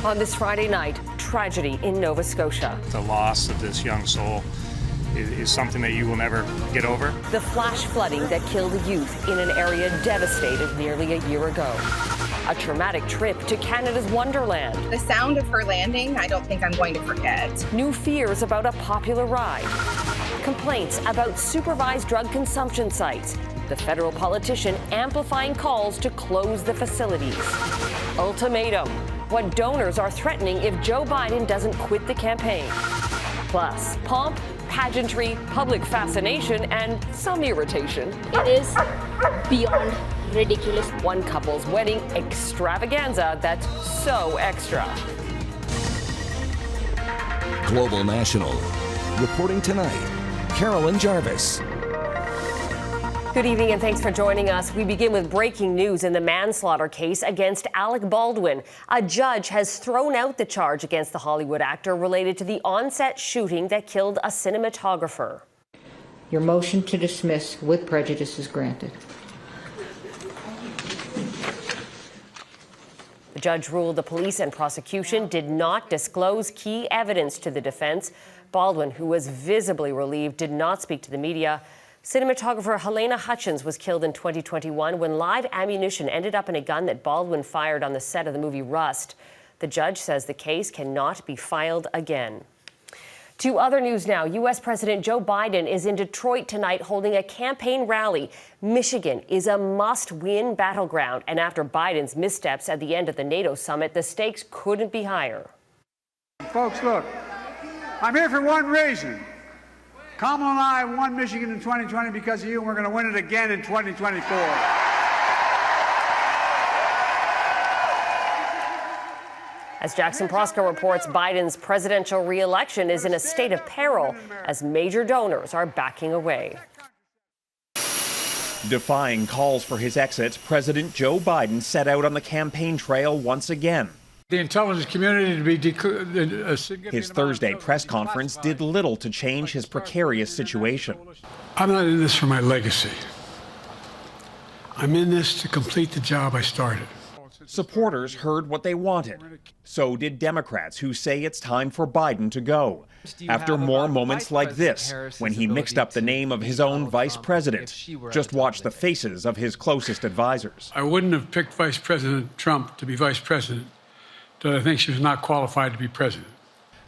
On this Friday night, tragedy in Nova Scotia. The loss of this young soul is something that you will never get over. The flash flooding that killed a youth in an area devastated nearly a year ago. A traumatic trip to Canada's Wonderland. The sound of her landing, I don't think I'm going to forget. New fears about a popular ride. Complaints about supervised drug consumption sites. The federal politician amplifying calls to close the facilities. Ultimatum. What donors are threatening if Joe Biden doesn't quit the campaign. Plus, pomp, pageantry, public fascination, and some irritation. It is beyond ridiculous. One couple's wedding extravaganza that's so extra. Global National. Reporting tonight, Carolyn Jarvis. Good evening and thanks for joining us. We begin with breaking news in the manslaughter case against Alec Baldwin. A judge has thrown out the charge against the Hollywood actor related to the on-set shooting that killed a cinematographer. Your motion to dismiss with prejudice is granted. The judge ruled the police and prosecution did not disclose key evidence to the defense. Baldwin, who was visibly relieved, did not speak to the media. Cinematographer Helena Hutchins was killed in 2021 when live ammunition ended up in a gun that Baldwin fired on the set of the movie Rust. The judge says the case cannot be filed again. To other news now, U.S. President Joe Biden is in Detroit tonight holding a campaign rally. Michigan is a must-win battleground, and after Biden's missteps at the end of the NATO summit, the stakes couldn't be higher. Folks, look, I'm here for one reason. Kamala and I won Michigan in 2020 because of you, and we're going to win it again in 2024. As Jackson Proskow reports, Biden's presidential re-election is in a state of peril as major donors are backing away. Defying calls for his exit, President Joe Biden set out on the campaign trail once again. The intelligence community to be His Thursday press conference did little to change his precarious situation. I'm not in this for my legacy. I'm in this to complete the job I started. Supporters heard what they wanted. So did Democrats, who say it's time for Biden to go. After more moments like this, when he mixed up the name of his own vice president. Just watch the faces of his closest advisors. I wouldn't have picked Vice President Trump to be vice president, but I think she was not qualified to be president.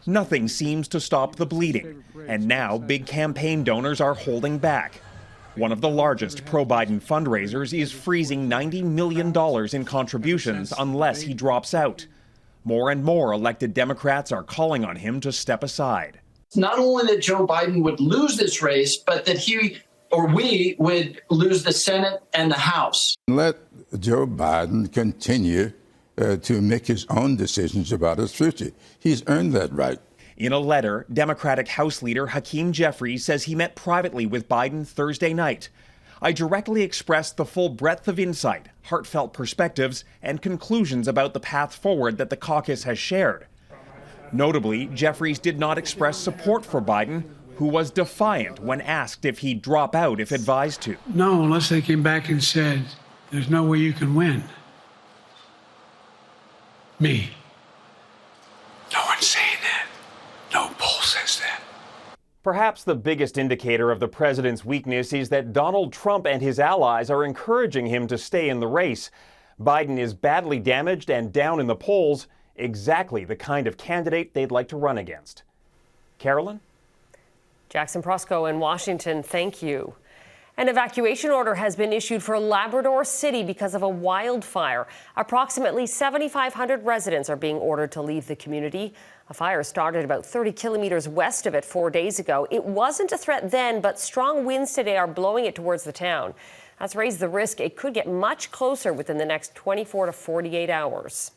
Nothing seems to stop the bleeding, and now big campaign donors are holding back. One of the largest pro-Biden fundraisers is freezing $90 million in contributions unless he drops out. More and more elected Democrats are calling on him to step aside. Not only that Joe Biden would lose this race, but that he or we would lose the Senate and the House. Let Joe Biden continue to make his own decisions about his future. He's earned that right. In a letter, Democratic House Leader Hakeem Jeffries says he met privately with Biden Thursday night. I directly expressed the full breadth of insight, heartfelt perspectives, and conclusions about the path forward that the caucus has shared. Notably, Jeffries did not express support for Biden, who was defiant when asked if he'd drop out if advised to. No, unless they came back and said, there's no way you can win. Me. No one's saying that. No poll says that. Perhaps the biggest indicator of the president's weakness is that Donald Trump and his allies are encouraging him to stay in the race. Biden is badly damaged and down in the polls, exactly the kind of candidate they'd like to run against. Carolyn? Jackson Proskow in Washington, thank you. An evacuation order has been issued for Labrador City because of a wildfire. Approximately 7,500 residents are being ordered to leave the community. A fire started about 30 kilometers west of it 4 days ago. It wasn't a threat then, but strong winds today are blowing it towards the town. That's raised the risk it could get much closer within the next 24 to 48 hours.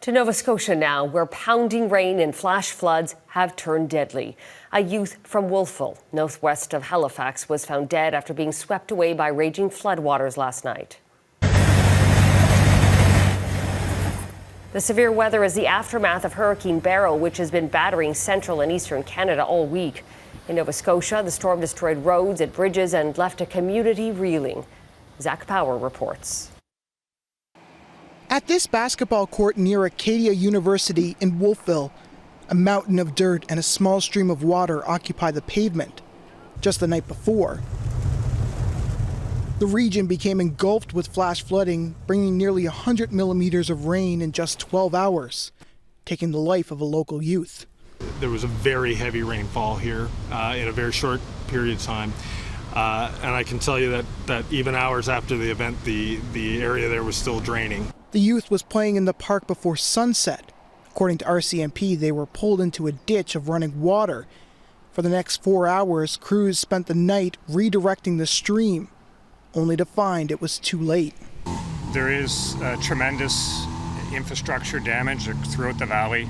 To Nova Scotia now, where pounding rain and flash floods have turned deadly. A youth from Wolfville, northwest of Halifax, was found dead after being swept away by raging floodwaters last night. The severe weather is the aftermath of Hurricane Beryl, which has been battering central and eastern Canada all week. In Nova Scotia, the storm destroyed roads and bridges and left a community reeling. Zack Power reports. At this basketball court near Acadia University in Wolfville, a mountain of dirt and a small stream of water occupy the pavement. Just the night before, the region became engulfed with flash flooding, bringing nearly 100 millimeters of rain in just 12 hours, taking the life of a local youth. There was a very heavy rainfall here in a very short period of time. And I can tell you that even hours after the event, the area there was still draining. The youth was playing in the park before sunset. According to RCMP, they were pulled into a ditch of running water. For the next 4 hours, crews spent the night redirecting the stream, only to find it was too late. There is tremendous infrastructure damage throughout the valley.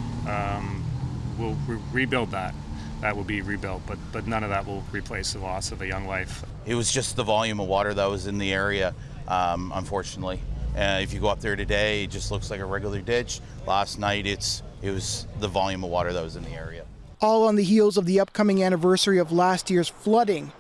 We'll rebuild that. That will be rebuilt, but none of that will replace the loss of a young life. It was just the volume of water that was in the area, unfortunately. If you go up there today, it just looks like a regular ditch. Last night, it was the volume of water that was in the area. All on the heels of the upcoming anniversary of last year's flooding,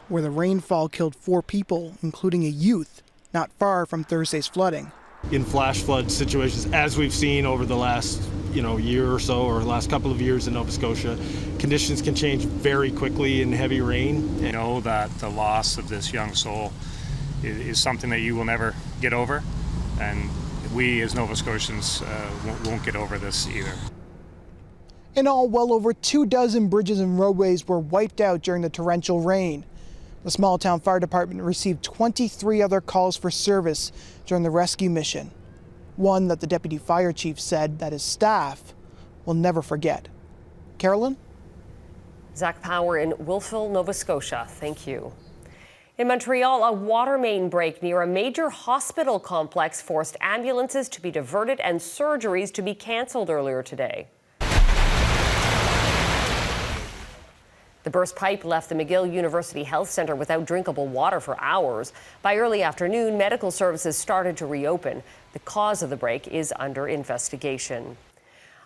where the rainfall killed 4 people, including a youth, not far from Thursday's flooding. In flash flood situations, as we've seen over the last year or so, or last couple of years in Nova Scotia, conditions can change very quickly in heavy rain. You know that the loss of this young soul is something that you will never get over, and we as Nova Scotians won't get over this either. In all, well over 24 bridges and roadways were wiped out during the torrential rain. The small town fire department received 23 other calls for service during the rescue mission, one that the deputy fire chief said that his staff will never forget. Carolyn? Zack Power in Wolfville, Nova Scotia. Thank you. In Montreal, a water main break near a major hospital complex forced ambulances to be diverted and surgeries to be canceled earlier today. The burst pipe left the McGill University Health Centre without drinkable water for hours. By early afternoon, medical services started to reopen. The cause of the break is under investigation.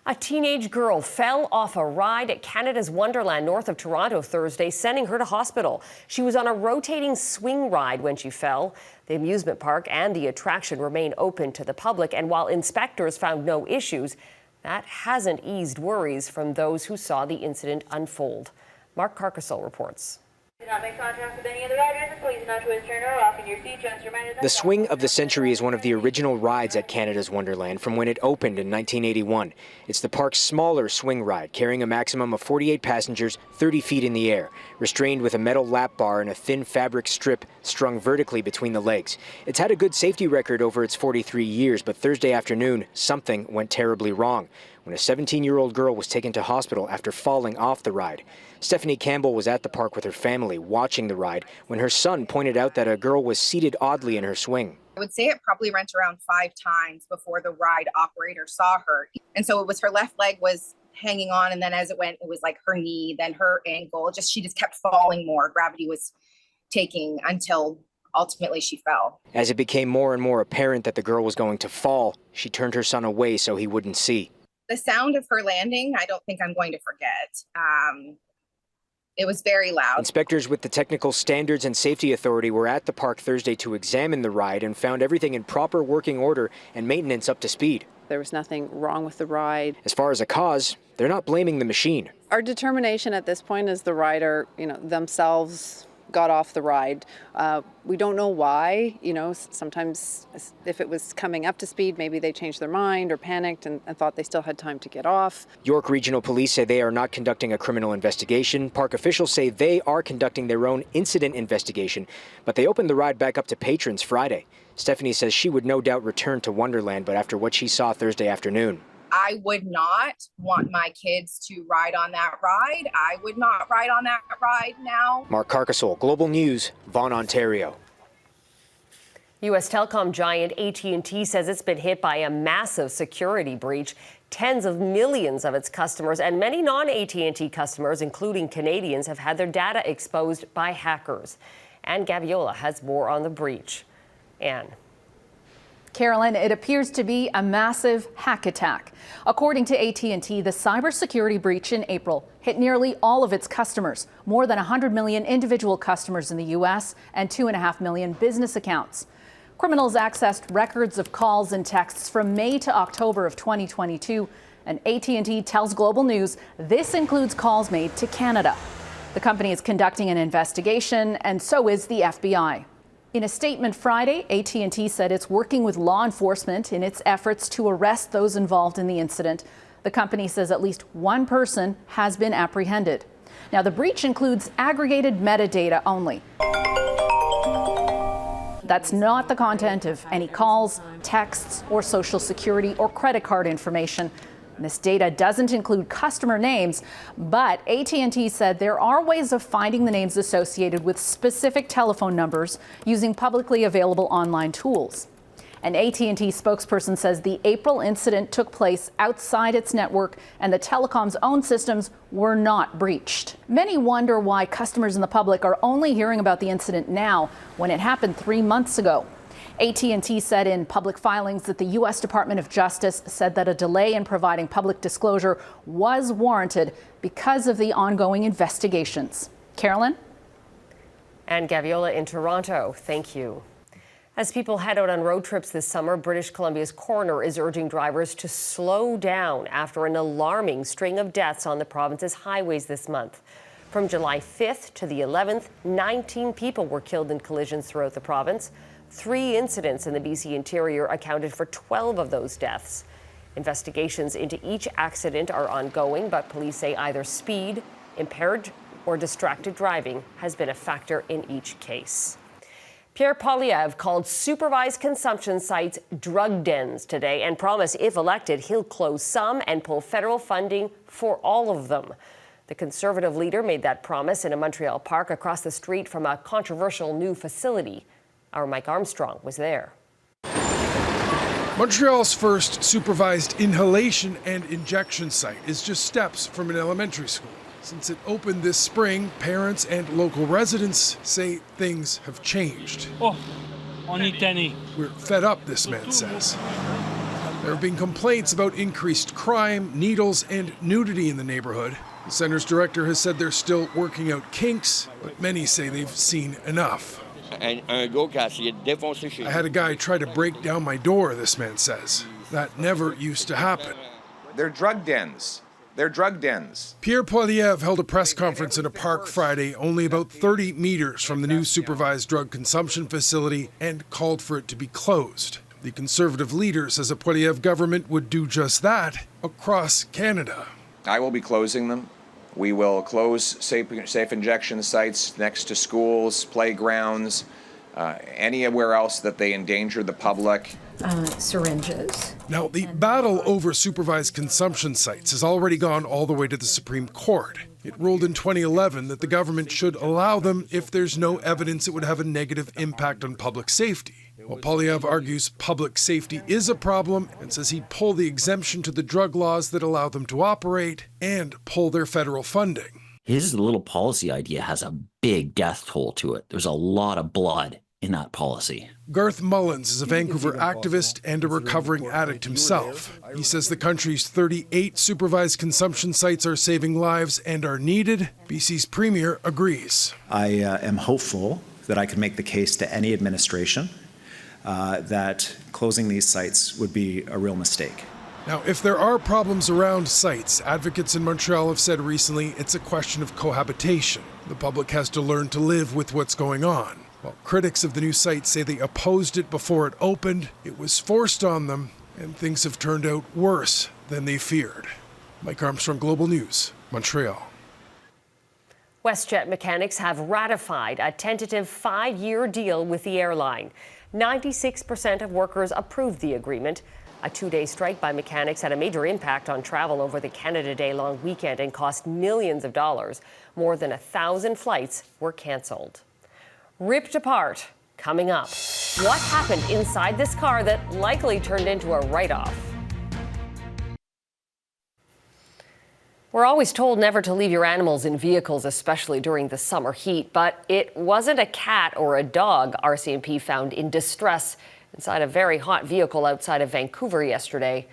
A teenage girl fell off a ride at Canada's Wonderland north of Toronto Thursday, sending her to hospital. She was on a rotating swing ride when she fell. The amusement park and the attraction remain open to the public, and while inspectors found no issues, that hasn't eased worries from those who saw the incident unfold. Mark Carcasole reports. Do not make contact with any other riders, and please not twist, turn, or off in your seat. Just reminded the Swing of the Century is one of the original rides at Canada's Wonderland from when it opened in 1981. It's the park's smaller swing ride, carrying a maximum of 48 passengers 30 feet in the air, restrained with a metal lap bar and a thin fabric strip strung vertically between the legs. It's had a good safety record over its 43 years, but Thursday afternoon, something went terribly wrong when a 17-year-old girl was taken to hospital after falling off the ride. Stephanie Campbell was at the park with her family watching the ride when her son pointed out that a girl was seated oddly in her swing. I would say it probably went around 5 times before the ride operator saw her. And so it was her left leg was hanging on, and then as it went, it was like her knee, then her ankle. She just kept falling more. Gravity was taking until ultimately she fell. As it became more and more apparent that the girl was going to fall, she turned her son away so he wouldn't see. The sound of her landing, I don't think I'm going to forget. It was very loud. Inspectors with the Technical Standards and Safety Authority were at the park Thursday to examine the ride and found everything in proper working order and maintenance up to speed. There was nothing wrong with the ride. As far as a cause, they're not blaming the machine. Our determination at this point is the rider, themselves got off the ride. We don't know why. Sometimes if it was coming up to speed, maybe they changed their mind or panicked and thought they still had time to get off. York Regional Police say they are not conducting a criminal investigation. Park officials say they are conducting their own incident investigation, but they opened the ride back up to patrons Friday. Stephanie says she would no doubt return to Wonderland, but after what she saw Thursday afternoon. I would not want my kids to ride on that ride. I would not ride on that ride now. Mark Carcasole, Global News, Vaughan, Ontario. U.S. telecom giant AT&T says it's been hit by a massive security breach. Tens of millions of its customers and many non-AT&T customers, including Canadians, have had their data exposed by hackers. Anne Gaviola has more on the breach. Anne. Carolyn, it appears to be a massive hack attack. According to AT&T, the cybersecurity breach in April hit nearly all of its customers, more than 100 million individual customers in the U.S. and 2.5 million business accounts. Criminals accessed records of calls and texts from May to October of 2022, and AT&T tells Global News this includes calls made to Canada. The company is conducting an investigation, and so is the FBI. In a statement Friday, AT&T said it's working with law enforcement in its efforts to arrest those involved in the incident. The company says at least one person has been apprehended. Now, the breach includes aggregated metadata only. That's not the content of any calls, texts, or social security or credit card information. This data doesn't include customer names, but AT&T said there are ways of finding the names associated with specific telephone numbers using publicly available online tools. An AT&T spokesperson says the April incident took place outside its network and the telecom's own systems were not breached. Many wonder why customers and the public are only hearing about the incident now when it happened 3 months ago. AT&T said in public filings that the U.S. Department of Justice said that a delay in providing public disclosure was warranted because of the ongoing investigations. Carolyn? And Gaviola in Toronto, thank you. As people head out on road trips this summer, British Columbia's coroner is urging drivers to slow down after an alarming string of deaths on the province's highways this month. From July 5th to the 11th, 19 people were killed in collisions throughout the province. 3 incidents in the BC interior accounted for 12 of those deaths. Investigations into each accident are ongoing, but police say either speed, impaired or distracted driving has been a factor in each case. Pierre Poilievre called supervised consumption sites drug dens today and promised if elected he'll close some and pull federal funding for all of them. The Conservative leader made that promise in a Montreal park across the street from a controversial new facility. Our Mike Armstrong was there. Montreal's first supervised inhalation and injection site is just steps from an elementary school. Since it opened this spring, parents and local residents say things have changed. Oh, on Itani. We're fed up, this man says. There have been complaints about increased crime, needles, and nudity in the neighborhood. The center's director has said they're still working out kinks, but many say they've seen enough. I had a guy try to break down my door, this man says. That never used to happen. They're drug dens. They're drug dens. Pierre Poilievre held a press conference in a park Friday, only about 30 meters from the new supervised drug consumption facility, and called for it to be closed. The Conservative leader says a Poilievre government would do just that across Canada. I will be closing them. We will close safe injection sites next to schools, playgrounds, anywhere else that they endanger the public. Syringes. Now, the battle over supervised consumption sites has already gone all the way to the Supreme Court. It ruled in 2011 that the government should allow them if there's no evidence it would have a negative impact on public safety. While Poilievre argues public safety is a problem and says he'd pull the exemption to the drug laws that allow them to operate and pull their federal funding. His little policy idea has a big death toll to it. There's a lot of blood in that policy. Garth Mullins is a Vancouver activist and a recovering addict himself. He says the country's 38 supervised consumption sites are saving lives and are needed. BC's premier agrees. I am hopeful that I can make the case to any administration that closing these sites would be a real mistake. Now, if there are problems around sites, advocates in Montreal have said recently it's a question of cohabitation. The public has to learn to live with what's going on. While critics of the new site say they opposed it before it opened, it was forced on them, and things have turned out worse than they feared. Mike Armstrong, Global News, Montreal. WestJet mechanics have ratified a tentative 5-year deal with the airline. 96% of workers approved the agreement. A 2-day strike by mechanics had a major impact on travel over the Canada Day long weekend and cost millions of dollars. More than 1,000 flights were canceled. Ripped apart, coming up. What happened inside this car that likely turned into a write-off? We're always told never to leave your animals in vehicles, especially during the summer heat, but it wasn't a cat or a dog RCMP found in distress inside a very hot vehicle outside of Vancouver yesterday.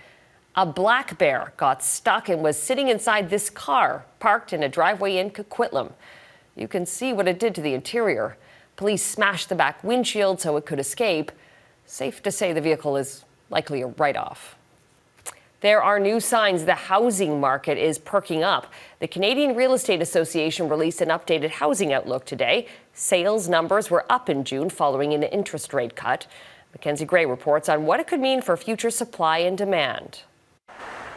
A black bear got stuck and was sitting inside this car parked in a driveway in Coquitlam. You can see what it did to the interior. Police smashed the back windshield so it could escape. Safe to say the vehicle is likely a write-off. There are new signs the housing market is perking up. The Canadian Real Estate Association released an updated housing outlook today. Sales numbers were up in June following an interest rate cut. Mackenzie Gray reports on what it could mean for future supply and demand.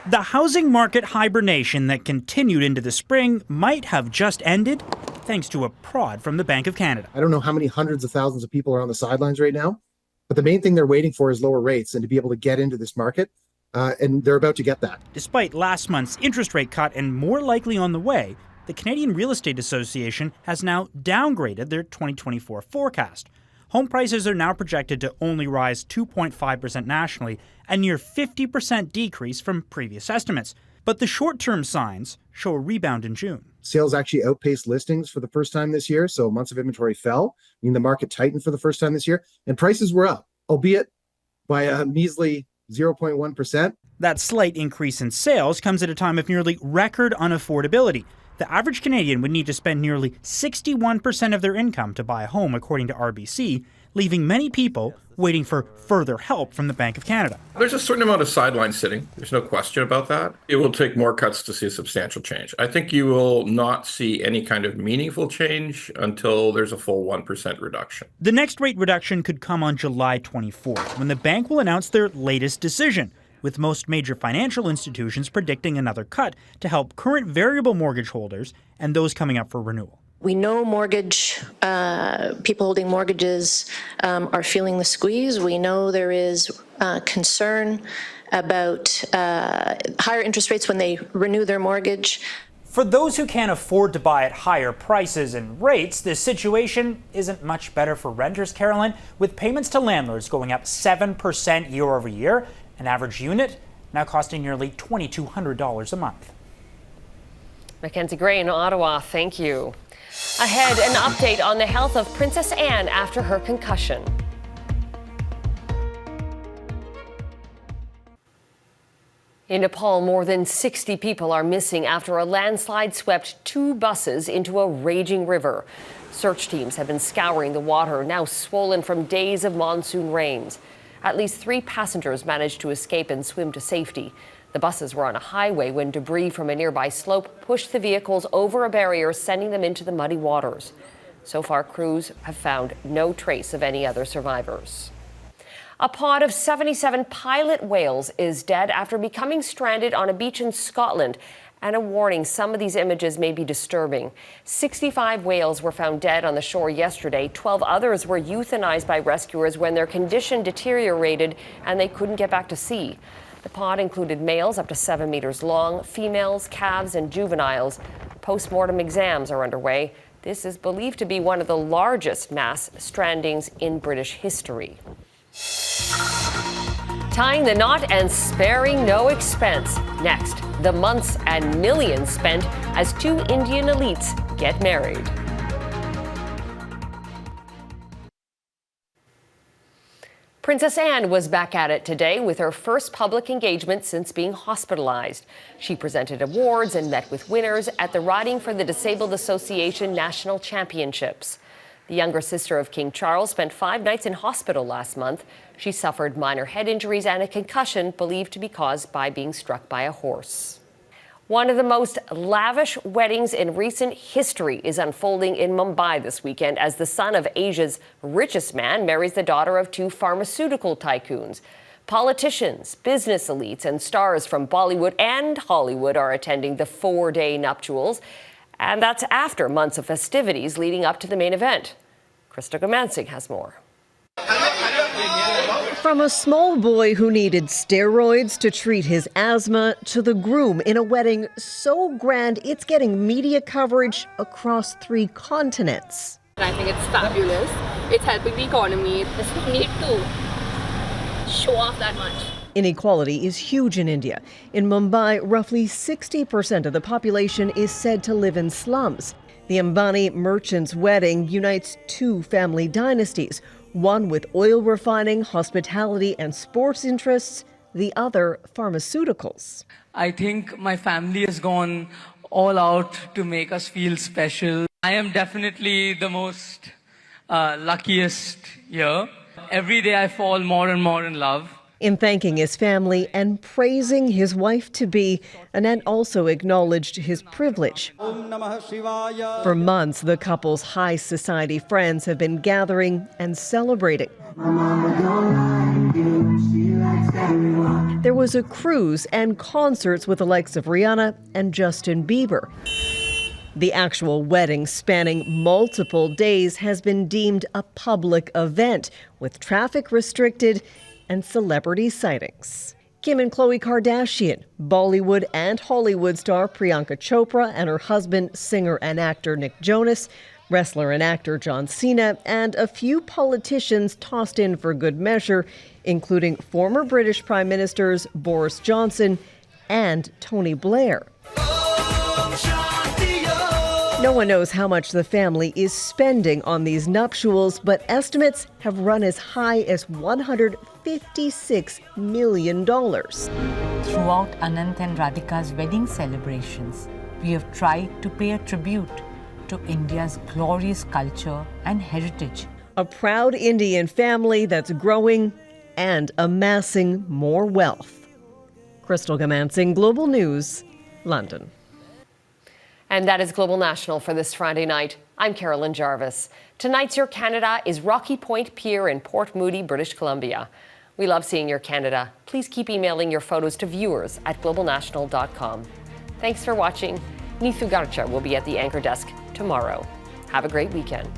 The housing market hibernation that continued into the spring might have just ended thanks to a prod from the Bank of Canada. I don't know how many hundreds of thousands of people are on the sidelines right now, but the main thing they're waiting for is lower rates and to be able to get into this market. And they're about to get that. Despite last month's interest rate cut and more likely on the way, the Canadian Real Estate Association has now downgraded their 2024 forecast. Home prices are now projected to only rise 2.5% nationally, a near 50% decrease from previous estimates. But the short-term signs show a rebound in June. Sales actually outpaced listings for the first time this year, so months of inventory fell, meaning the market tightened for the first time this year, and prices were up, albeit by a measly 0.1%. That slight increase in sales comes at a time of nearly record unaffordability. The average Canadian would need to spend nearly 61% of their income to buy a home, according to RBC, leaving many people waiting for further help from the Bank of Canada. There's a certain amount of sideline sitting. There's no question about that. It will take more cuts to see a substantial change. I think you will not see any kind of meaningful change until there's a full 1% reduction. The next rate reduction could come on July 24th, when the bank will announce their latest decision, with most major financial institutions predicting another cut to help current variable mortgage holders and those coming up for renewal. We know people holding mortgages are feeling the squeeze. We know there is concern about higher interest rates when they renew their mortgage. For those who can't afford to buy at higher prices and rates, this situation isn't much better for renters, Carolyn, with payments to landlords going up 7% year over year, an average unit now costing nearly $2,200 a month. Mackenzie Gray in Ottawa, thank you. Ahead, an update on the health of Princess Anne after her concussion. In Nepal, more than 60 people are missing after a landslide swept 2 buses into a raging river. Search teams have been scouring the water, now swollen from days of monsoon rains. At least 3 passengers managed to escape and swim to safety. The buses were on a highway when debris from a nearby slope pushed the vehicles over a barrier, sending them into the muddy waters. So far, crews have found no trace of any other survivors. A pod of 77 pilot whales is dead after becoming stranded on a beach in Scotland. And a warning, some of these images may be disturbing. 65 whales were found dead on the shore yesterday. 12 others were euthanized by rescuers when their condition deteriorated and they couldn't get back to sea. The pod included males up to 7 meters long, females, calves, and juveniles. Post-mortem exams are underway. This is believed to be one of the largest mass strandings in British history. Tying the knot and sparing no expense. Next, the months and millions spent as 2 Indian elites get married. Princess Anne was back at it today with her first public engagement since being hospitalized. She presented awards and met with winners at the Riding for the Disabled Association National Championships. The younger sister of King Charles spent 5 nights in hospital last month. She suffered minor head injuries and a concussion believed to be caused by being struck by a horse. One of the most lavish weddings in recent history is unfolding in Mumbai this weekend as the son of Asia's richest man marries the daughter of 2 pharmaceutical tycoons. Politicians, business elites, and stars from Bollywood and Hollywood are attending the 4-day nuptials. And that's after months of festivities leading up to the main event. Krista Gomansing has more. From a small boy who needed steroids to treat his asthma to the groom in a wedding so grand it's getting media coverage across 3 continents. I think it's fabulous. It's helping the economy. It doesn't need to show off that much. Inequality is huge in India. In Mumbai, roughly 60% of the population is said to live in slums. The Ambani merchant's wedding unites 2 family dynasties, one with oil refining, hospitality, and sports interests, the other pharmaceuticals. I think my family has gone all out to make us feel special. I am definitely the most luckiest here. Every day I fall more and more in love. In thanking his family and praising his wife-to-be, Anand also acknowledged his privilege. For months, the couple's high society friends have been gathering and celebrating. There was a cruise and concerts with the likes of Rihanna and Justin Bieber. The actual wedding, spanning multiple days, has been deemed a public event, with traffic restricted and celebrity sightings. Kim and Khloe Kardashian, Bollywood and Hollywood star Priyanka Chopra and her husband, singer and actor Nick Jonas, wrestler and actor John Cena, and a few politicians tossed in for good measure, including former British Prime Ministers Boris Johnson and Tony Blair. No one knows how much the family is spending on these nuptials, but estimates have run as high as $156 million. Throughout Anant and Radhika's wedding celebrations, we have tried to pay a tribute to India's glorious culture and heritage. A proud Indian family that's growing and amassing more wealth. Crystal Gamansing, Global News, London. And that is Global National for this Friday night. I'm Carolyn Jarvis. Tonight's Your Canada is Rocky Point Pier in Port Moody, British Columbia. We love seeing your Canada. Please keep emailing your photos to viewers at globalnational.com. Thanks for watching. Neethu Garcha will be at the anchor desk tomorrow. Have a great weekend.